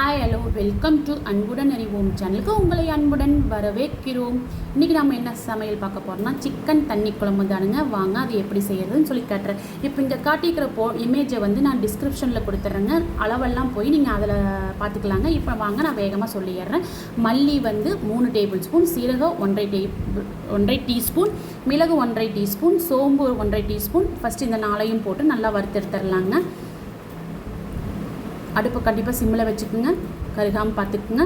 Hi hello welcome to அன்புடன் அறிவோம் சேனலுக்கு உங்களை அன்புடன் வரவேற்கிறோம். இன்றைக்கி நம்ம என்ன சமையல் பார்க்க போகிறோம்னா சிக்கன் தண்ணி குழம்பு தானுங்க. வாங்க அது எப்படி செய்கிறதுன்னு சொல்லி காட்டுறேன். இப்போ இங்கே காட்டிக்கிற இமேஜை வந்து நான் டிஸ்கிரிப்ஷனில் கொடுத்துட்றேங்க. அளவெல்லாம் போய் நீங்கள் அதில் பார்த்துக்கலாங்க. இப்போ வாங்க நான் வேகமாக சொல்லிடுறேன். மல்லி வந்து 3 டேபிள் ஸ்பூன், சீரகம் 1.5 டீஸ்பூன், மிளகு 1.5 டீஸ்பூன், சோம்பு 1.5 டீஸ்பூன். ஃபஸ்ட்டு இந்த 4ஐயும் போட்டு நல்லா வறுத்தெடுத்துடலாங்க. அடுப்பு கண்டிப்பாக சிம்மில் வச்சுக்கோங்க, கருகாமல் பார்த்துக்குங்க.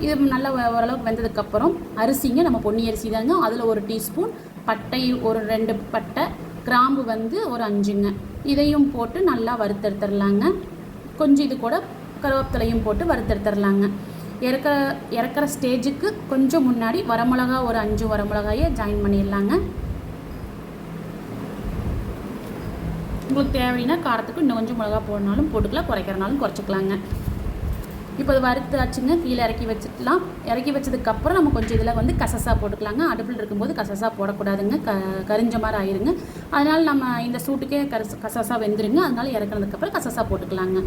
இது நல்லா ஓரளவுக்கு வெந்ததுக்கப்புறம் அரிசிங்க நம்ம பொன்னி அரிசி தாங்க. அதில் 1 டீஸ்பூன், பட்டை ஒரு 2 பட்டை, கிராம்பு வந்து ஒரு 5ங்க. இதையும் போட்டு நல்லா வறுத்தெடுத்துடலாங்க. கொஞ்சம் இது கூட கருவேப்பிலையும் போட்டு வறுத்தெடுத்துடலாங்க. இறக்குற ஸ்டேஜுக்கு கொஞ்சம் முன்னாடி வரமிளகா ஒரு 5 வரமிளகாயை ஜாயின் பண்ணிடலாங்க. உங்களுக்கு தேவைன்னா காரத்துக்கு இன்னும் கொஞ்சம் மிளகா போடனாலும் போட்டுக்கலாம், குறைக்கிறனாலும் குறைச்சிக்கலாங்க. இப்போ அது வறுத்தாச்சுங்க. கீழே இறக்கி வச்சுக்கலாம். இறக்கி வச்சதுக்கப்புறம் நம்ம கொஞ்சம் இதில் வந்து கசசா போட்டுக்கலாங்க. அடுப்பில் இருக்கும்போது கசசா போடக்கூடாதுங்க, கரிஞ்ச மாதிரி ஆயிருங்க. அதனால் நம்ம இந்த சூட்டுக்கே கசசா வெந்துருங்க. அதனால் இறக்குனதுக்கப்புறம் கசசா போட்டுக்கலாங்க.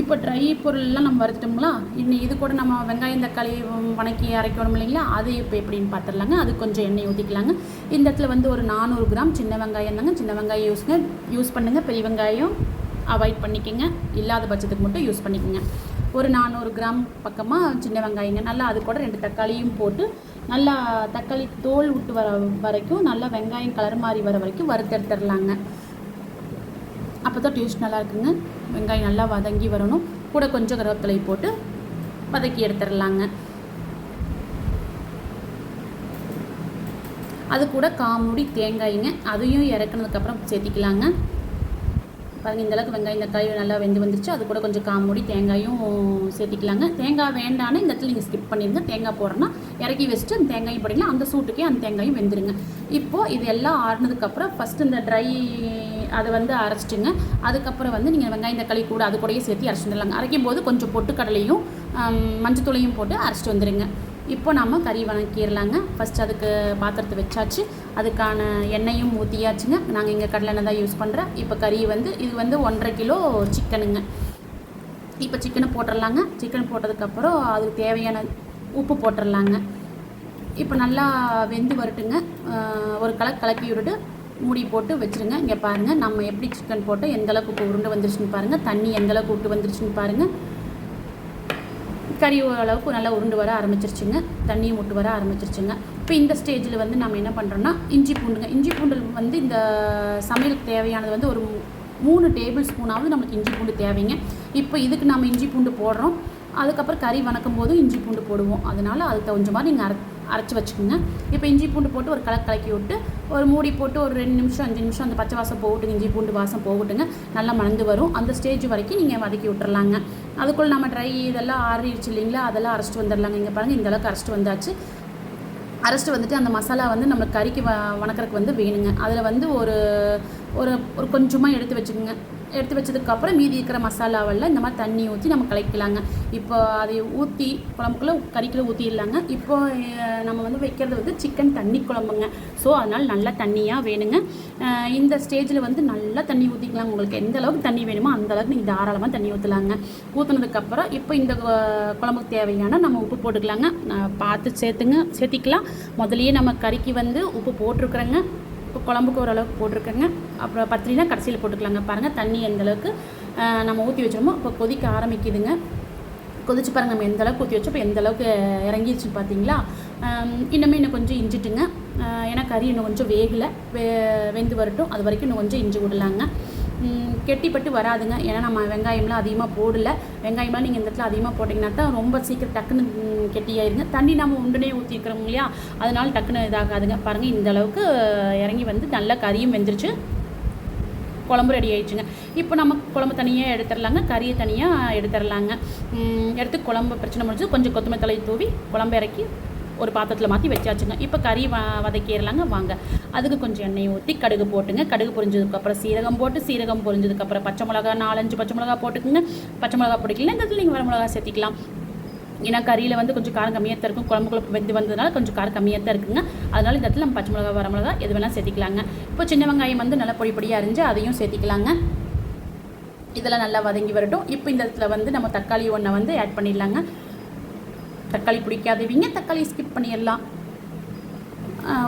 இப்போ ட்ரை பொருள்லாம் நம்ம வறுத்துட்டோம்ங்களா. இன்னும் இது கூட நம்ம வெங்காயம் தக்காளி வணக்கி அரைக்கணும் இல்லைங்களா, அது இப்போ எப்படின்னு பார்த்துடலாங்க. அது கொஞ்சம் எண்ணெய் ஊற்றிக்கலாங்க. இந்த இடத்துல வந்து ஒரு 400 கிராம் சின்ன வெங்காயம் தாங்க. சின்ன வெங்காயம் யூஸ் பண்ணுங்கள். பெரிய வெங்காயம் அவாய்ட் பண்ணிக்கோங்க. இல்லாத பட்சத்துக்கு மட்டும் யூஸ் பண்ணிக்கோங்க. ஒரு 400 கிராம் பக்கமாக சின்ன வெங்காயங்க. நல்லா அது கூட 2 தக்காளியும் போட்டு நல்லா தக்காளி தோல் விட்டு வரைக்கும் நல்லா வெங்காயம் கலர் மாறி வர வரைக்கும் வறுத்தெடுத்துடலாங்க. அப்போ தான் டேஸ்ட் நல்லா இருக்குங்க. வெங்காயம் நல்லா வதங்கி வரணும். கூட கொஞ்சம் கருவேப்பிலை போட்டு வதக்கி எடுத்துடலாங்க. அது கூட காமுடி தேங்காய்ங்க, அதையும் இறக்குனதுக்கப்புறம் சேர்த்திக்கலாங்க. பாருங்கள், இந்தளவுக்கு வெங்காயம் தக்காளி நல்லா வந்துருச்சு. அது கூட கொஞ்சம் காமுடி தேங்காயும் சேர்த்திக்கலாங்க. தேங்காய் வேண்டான்னு இந்த இடத்துல நீங்கள் ஸ்கிப் பண்ணிடுங்க. தேங்காய் போடுறோன்னா இறக்கி வச்சுட்டு அந்த தேங்காயும் போட்டிங்கன்னா அந்த சூட்டுக்கே அந்த தேங்காயும் வெந்துருங்க. இப்போது இது எல்லாம் ஆறுனதுக்கப்புறம் ஃபஸ்ட்டு இந்த ட்ரை அதை வந்து அரைச்சிட்டுங்க. அதுக்கப்புறம் வந்து நீங்கள் வெங்காயம் தக்காளி கூட அது கூடயே சேர்த்து அரைச்சிட்டு வந்துடலாங்க. அரைக்கும் போது கொஞ்சம் பொட்டுக்கடலையும் மஞ்சத்தூளையும் போட்டு அரைச்சிட்டு வந்துடுங்க. இப்போ நம்ம கறி வணக்கிடலாங்க. ஃபஸ்ட் அதுக்கு பாத்திரத்தை வச்சாச்சு. அதுக்கான எண்ணெயும் ஊற்றியாச்சுங்க. நாங்கள் இங்கே கடலை எண்ணெய் தான் யூஸ் பண்ணுறேன். இப்போ கறி வந்து இது வந்து 1.5 கிலோ சிக்கனுங்க. இப்போ சிக்கனை போட்டுடலாங்க. சிக்கன் போட்டதுக்கப்புறம் அதுக்கு தேவையான உப்பு போட்டுடலாங்க. இப்போ நல்லா வெந்து வரட்டுங்க. ஒரு கலக்கி விட்டுட்டு மூடி போட்டு வச்சுருங்க. இங்கே பாருங்கள், நம்ம எப்படி சிக்கன் போட்டு எந்தளவுக்கு இப்போ உருண்டு வந்துருச்சுன்னு பாருங்கள். தண்ணி எந்தளவுக்கு விட்டு வந்துருச்சுன்னு பாருங்கள். கறி ஓரளவுக்கு நல்லா உருண்டு வர ஆரம்பிச்சிருச்சுங்க. தண்ணியும் விட்டு வர ஆரம்பிச்சிருச்சுங்க. இப்போ இந்த ஸ்டேஜில் வந்து நம்ம என்ன பண்ணுறோன்னா இஞ்சி பூண்டுங்க. இஞ்சி பூண்டு வந்து இந்த சமையலுக்கு தேவையானது வந்து ஒரு 3 டேபிள் ஸ்பூனாவது நமக்கு இஞ்சி பூண்டு தேவைங்க. இப்போ இதுக்கு நம்ம இஞ்சி பூண்டு போடுறோம். அதுக்கப்புறம் கறி வணக்கும் போதும் இஞ்சி பூண்டு போடுவோம். அதனால் அதுக்கு தகுந்த மாதிரி நீங்கள் அரைச்சி வச்சுக்கோங்க. இப்போ இஞ்சி பூண்டு போட்டு ஒரு கலக்கி விட்டு ஒரு மூடி போட்டு ஒரு 2 நிமிஷம் 5 நிமிஷம் அந்த பச்சை வாசம் போகட்டுங்க. இஞ்சி பூண்டு வாசம் போகட்டுங்க. நல்லா மணந்து வரும். அந்த ஸ்டேஜ் வரைக்கும் நீங்கள் வதக்கி விட்டுறலாங்க. அதுக்குள்ளே நம்ம ட்ரை இதெல்லாம் ஆறிடுச்சு இல்லைங்களா, அதெல்லாம் அரைச்சிட்டு வந்துடலாங்க. இங்கே பாருங்கள், இந்தளவுக்கு அரைச்சிட்டு வந்தாச்சு. அரைச்சிட்டு வந்துட்டு அந்த மசாலா வந்து நம்மளுக்கு கறிக்கு வணக்கிறதுக்கு வந்து வேணுங்க. அதில் வந்து ஒரு ஒரு ஒரு கொஞ்சமாக எடுத்து வச்சுக்கோங்க. எடுத்து வச்சதுக்கப்புறம் மீதி இருக்கிற மசாலாவெல்லாம் இந்த மாதிரி தண்ணி ஊற்றி நம்ம கலக்கலாங்க. இப்போ அதை ஊற்றி குழம்புக்குள்ளே கறிக்குள்ளே ஊற்றிடலாங்க. இப்போ நம்ம வந்து வைக்கிறது வந்து சிக்கன் தண்ணி குழம்புங்க. ஸோ அதனால் நல்லா தண்ணியாக வேணுங்க. இந்த ஸ்டேஜில் வந்து நல்லா தண்ணி ஊற்றிக்கலாங்க. உங்களுக்கு எந்த அளவுக்கு தண்ணி வேணுமோ அந்த அளவுக்கு நீங்கள் தாராளமாக தண்ணி ஊற்றலாங்க. ஊற்றுனதுக்கப்புறம் இப்போ இந்த குழம்புக்கு தேவையான நம்ம உப்பு போட்டுக்கலாங்க. பார்த்து சேர்த்திக்கலாம். முதலையே நம்ம கறிக்கு வந்து உப்பு போட்டிருக்குறோங்க. இப்போ குழம்புக்கு ஓரளவுக்கு போட்டிருக்கேங்க. அப்புறம் பத்திரினா கடைசியில் போட்டுக்கலாங்க. பாருங்கள், தண்ணி எந்தளவுக்கு நம்ம ஊற்றி வச்சிருமோ இப்போ கொதிக்க ஆரம்பிக்குதுங்க. கொதிச்சு பாருங்கள், நம்ம எந்தளவுக்கு ஊற்றி வச்சோம் இப்போ எந்தளவுக்கு இறங்கிடுச்சுன்னு பார்த்தீங்களா. இன்னும் கொஞ்சம் இஞ்சிட்டுங்க. ஏன்னா கறி இன்னும் கொஞ்சம் வெந்து வரட்டும். அது வரைக்கும் இன்னும் கொஞ்சம் இஞ்சி விடலாங்க. கெட்டிப்பட்டு வராதுங்க. ஏன்னா நம்ம வெங்காயம்லாம் அதிகமாக போடல. வெங்காயம்லாம் நீங்கள் இந்த இடத்துல அதிகமாக போட்டிங்கன்னா தான் ரொம்ப சீக்கிரம் டக்குன்னு கெட்டியாயிருங்க. தண்ணி நம்ம உண்டுனே ஊற்றிக்கிறோம் இல்லையா, அதனால் டக்குன்னு இதாகாதுங்க. பாருங்கள், இந்த அளவுக்கு இறங்கி வந்து நல்லா கறியும் வெந்துருச்சு. குழம்பு ரெடி ஆகிடுச்சுங்க. இப்போ நம்ம குழம்பு தனியாக எடுத்துடலாங்க, கறியை தனியாக எடுத்துடலாங்க. எடுத்து குழம்பு பிரச்சனை முடிஞ்சு கொஞ்சம் கொத்தமல்லி தழை தூவி குழம்பு இறக்கி ஒரு பாத்திரத்தில் மாற்றி வச்சாச்சுங்க. இப்போ கறி வதக்கிடலாங்க. வாங்க, அதுக்கு கொஞ்சம் எண்ணெய் ஊற்றி கடுகு போட்டுங்க. கடுகு பொரிஞ்சதுக்கப்புறம் சீரகம் போட்டு, சீரகம் பொரிஞ்சதுக்கப்புறம் பச்சை மிளகா 4-5 பச்சை மிளகா போட்டுக்குங்க. பச்சை மிளகா பிடிக்கல இந்த இடத்துல நீங்கள் வர மிளகா சேர்த்திக்கலாம். ஏன்னா கறியில் வந்து கொஞ்சம் காரம் கம்மியாக தான் இருக்கும். குழம்புக்குள்ள வெந்து வந்ததுனால கொஞ்சம் காரம் கம்மியாக தான் இருக்குங்க. அதனால் இந்த இடத்துல நம்ம பச்சை மிளகா வர மிளகா எது வேணால் சேர்த்திக்கலாங்க. இப்போ சின்ன வெங்காயம் வந்து நல்லா பொடி பொடியாக அரிஞ்சு அதையும் சேர்த்திக்கலாங்க. இதெல்லாம் நல்லா வதங்கி வரட்டும். இப்போ இந்த இடத்துல வந்து நம்ம தக்காளி ஒன்றை வந்து ஆட் பண்ணிடலாங்க. தக்காளி பிடிக்காதவங்க தக்காளி ஸ்கிப் பண்ணிடலாம்.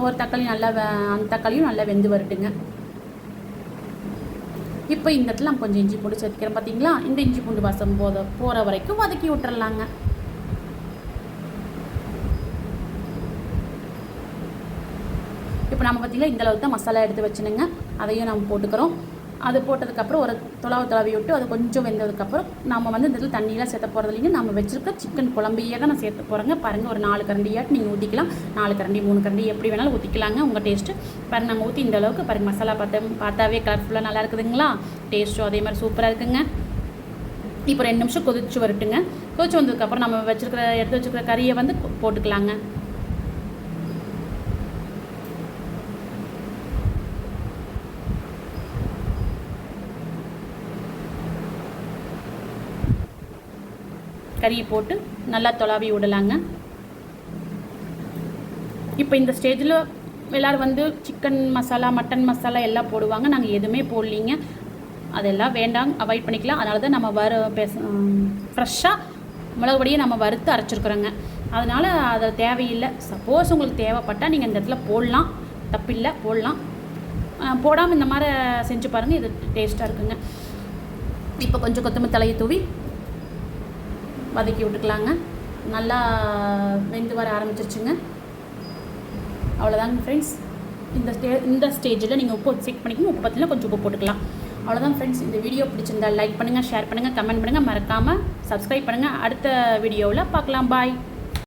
ஒரு தக்காளி நல்லா அந்த தக்காளியும் நல்லா வெந்து வரட்டுங்க. இப்போ இந்த இடத்துல நம்ம கொஞ்சம் இஞ்சி பூண்டு சேர்த்துக்கிறோம். பார்த்தீங்களா, இந்த இஞ்சி பூண்டு வாசம் போகிற வரைக்கும் வதக்கி விட்டுறலாங்க. இப்போ நம்ம பார்த்திங்கன்னா இந்த அளவுக்கு தான் மசாலா எடுத்து வச்சுனுங்க. அதையும் நம்ம போட்டுக்கிறோம். அது போட்டதுக்கப்புறம் ஒரு தொலாவி விட்டு அது கொஞ்சம் வெந்ததுக்கப்புறம் நம்ம வந்து இந்த இடத்துல தண்ணியெலாம் சேர்த்த போகிறது இல்லைங்க. நம்ம வச்சுருக்க சிக்கன் குழம்பையே தான் நான் சேர்த்து போகிறேங்க. பாருங்கள், ஒரு 4 கரண்டியாட்டு நீங்கள் ஊற்றிக்கலாம். 4 கரண்டி 3 கரண்டி எப்படி வேணாலும் ஊற்றிக்கலாங்க, உங்கள் டேஸ்ட்டு. பாருங்கள், நம்ம ஊற்றி இந்த அளவுக்கு பாருங்கள், மசாலா பார்த்தாவே கலர்ஃபுல்லாக நல்லா இருக்குதுங்களா. டேஸ்ட்டும் அதே மாதிரி சூப்பராக இருக்குங்க. இப்போ 2 நிமிஷம் கொதிச்சு வரட்டுங்க. கொதிச்சு வந்ததுக்கப்புறம் நம்ம எடுத்து வச்சுருக்கிற கறியை வந்து போட்டுக்கலாங்க. கறியை போட்டு நல்லா தொலாவி விடலாங்க. இப்போ இந்த ஸ்டேஜில் எல்லோரும் வந்து சிக்கன் மசாலா மட்டன் மசாலா எல்லாம் போடுவாங்க. நாங்கள் எதுவுமே போடலிங்க. அதெல்லாம் வேண்டாம், அவாய்ட் பண்ணிக்கலாம். அதனால தான் நம்ம ஃப்ரெஷ்ஷாக மிளகு பொடியை நம்ம வறுத்து அரைச்சிருக்குறோங்க. அதனால் அது தேவையில்லை. சப்போஸ் உங்களுக்கு தேவைப்பட்டால் நீங்கள் இந்த இடத்துல போடலாம், தப்பில்லை, போடலாம். போடாமல் இந்த மாதிரி செஞ்சு பாருங்கள், இது டேஸ்ட்டாக இருக்குங்க. இப்போ கொஞ்சம் கொத்தமல்லி தலையை தூவி வதக்கி விட்டுக்கலாங்க. நல்லா வெந்து வர ஆரம்பிச்சிருச்சுங்க. அவ்வளோதாங்க ஃப்ரெண்ட்ஸ். இந்த ஸ்டேஜில் நீங்கள் உப்பு செக் பண்ணிக்கணும். உப்பு பற்றினா கொஞ்சம் உப்பு போட்டுக்கலாம். அவ்வளோதான் ஃப்ரெண்ட்ஸ். இந்த வீடியோ பிடிச்சிருந்தால் லைக் பண்ணுங்கள், ஷேர் பண்ணுங்கள், கமெண்ட் பண்ணுங்கள், மறக்காமல் சப்ஸ்கிரைப் பண்ணுங்கள். அடுத்த வீடியோவில் பார்க்கலாம். பாய்.